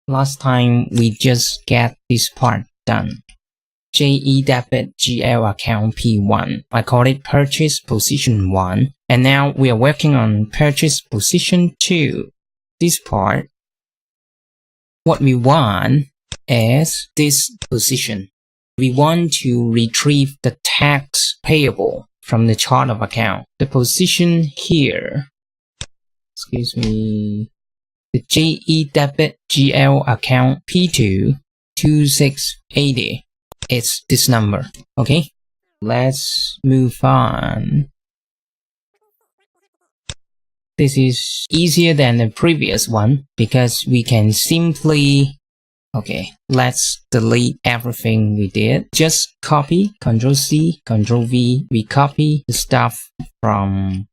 Last time we just get this part done. JE debit GL account P1. I call it purchase position 1. And now we are working on purchase position 2. This part, what we want is this position. We want to retrieve the tax payable from the chart of account. The position here, excuse me, the JE debit GL account P2 2680. It's this number. Okay, let's move on. This is easier than the previous one because we can simply, okay, let's delete everything we did. Just copy, Ctrl C, Ctrl V. We copy the stuff from,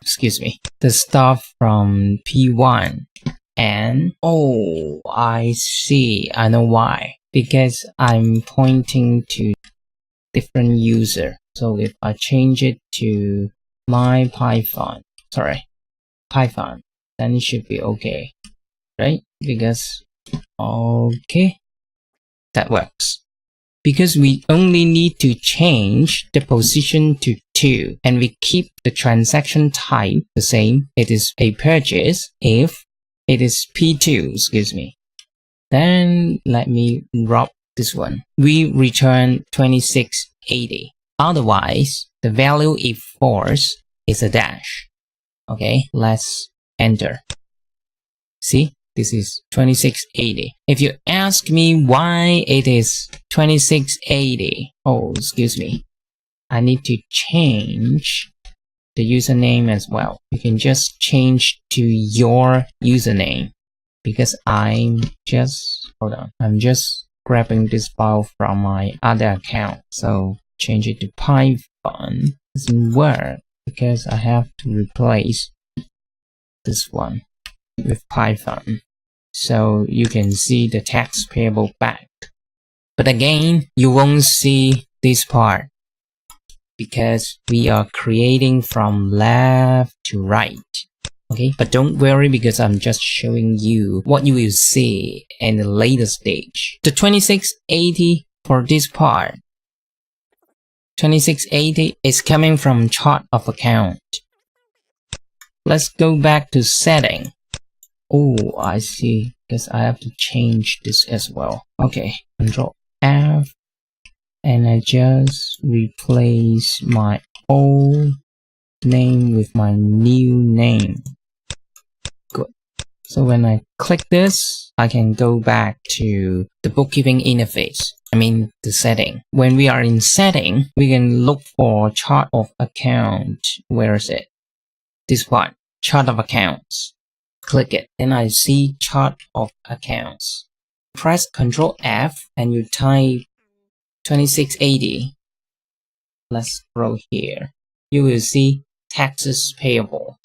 excuse me, the stuff from P1. And, oh, I see, I know why. Because I'm pointing to different user. So if I change it to my Python, then it should be okay, right? Because, okay, that works. Because we only need to change the position to 2 and we keep the transaction type the same. It is a purchase if it is P2, excuse me. Then let me drop this one. We return 2680. Otherwise, the value if false is a dash. Okay, let's enter. See, this is 2680. If you ask me why it is 2680, oh, excuse me, I need to change the username as well. You can just change to your username. Because I'm just, hold on, I'm just grabbing this file from my other account. So change it to Python. Doesn't work because I have to replace this one with Python. So you can see the tax payable back. But again, you won't see this part because we are creating from left to right. Okay, but don't worry because I'm just showing you what you will see in the later stage. The 2680 for this part, 2680 is coming from chart of account. Let's go back to setting. Oh, I see, because I have to change this as well. Okay, Control F, and I just replace my old name with my new name. Good. So when I click this, I can go back to the bookkeeping interface. I mean the setting. When we are in setting, we can look for chart of account. Where is it? This part, chart of accounts. Click it, and I see chart of accounts. Press Ctrl F and you type 2680. Let's scroll here. You will see taxes payable.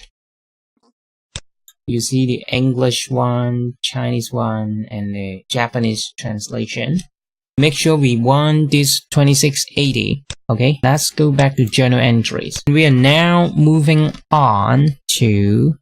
You see the English one, Chinese one, and the Japanese translation. Make sure we want this 2680. Okay, let's go back to journal entries. We are now moving on to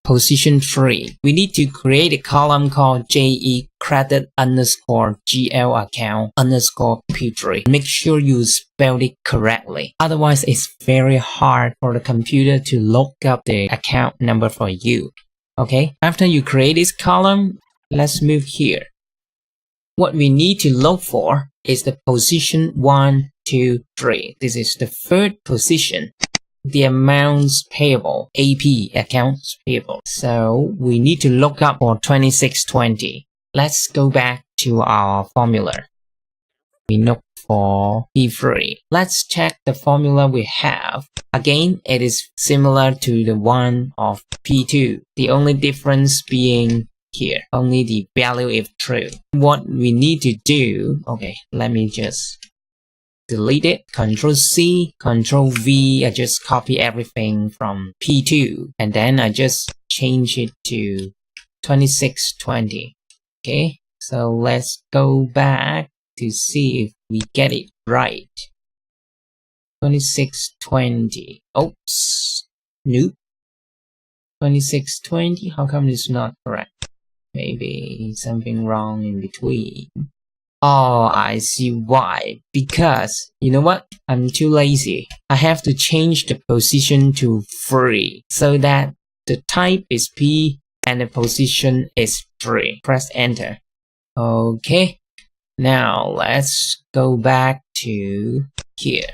position 3. We need to create a column called JE credit underscore GL account underscore P3. Make sure you spell it correctly. Otherwise, it's very hard for the computer to look up the account number for you. Okay, after you create this column, let's move here. What we need to look for is the position 1, 2, 3. This is the third position. The amounts payable, AP, accounts payable. So we need to look up for 2620. Let's go back to our formula. We look for P3. Let's check the formula we have. Again, it is similar to the one of P2. The only difference being here, only the value if true. What we need to do, okay, let me just delete it, Ctrl C, Ctrl V. I just copy everything from P2 and then I just change it to 2620. Okay, so let's go back to see if we get it right. 2620. Oops, nope. 2620, how come it's not correct? Maybe something wrong in between. Oh, I see why. Because, you know what? I'm too lazy. I have to change the position to 3 so that the type is P and the position is 3. Press enter. Okay. Now let's go back to here.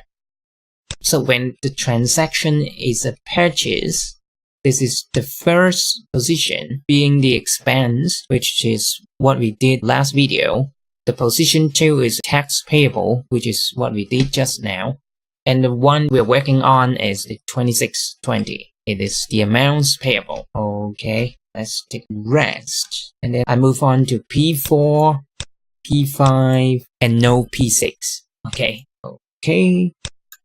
So when the transaction is a purchase, this is the first position being the expense, which is what we did last video. The position 2 is tax payable, which is what we did just now. And the one we're working on is the 2620. It is the amounts payable. Okay, let's take rest. And then I move on to P4, P5, and no P6. Okay.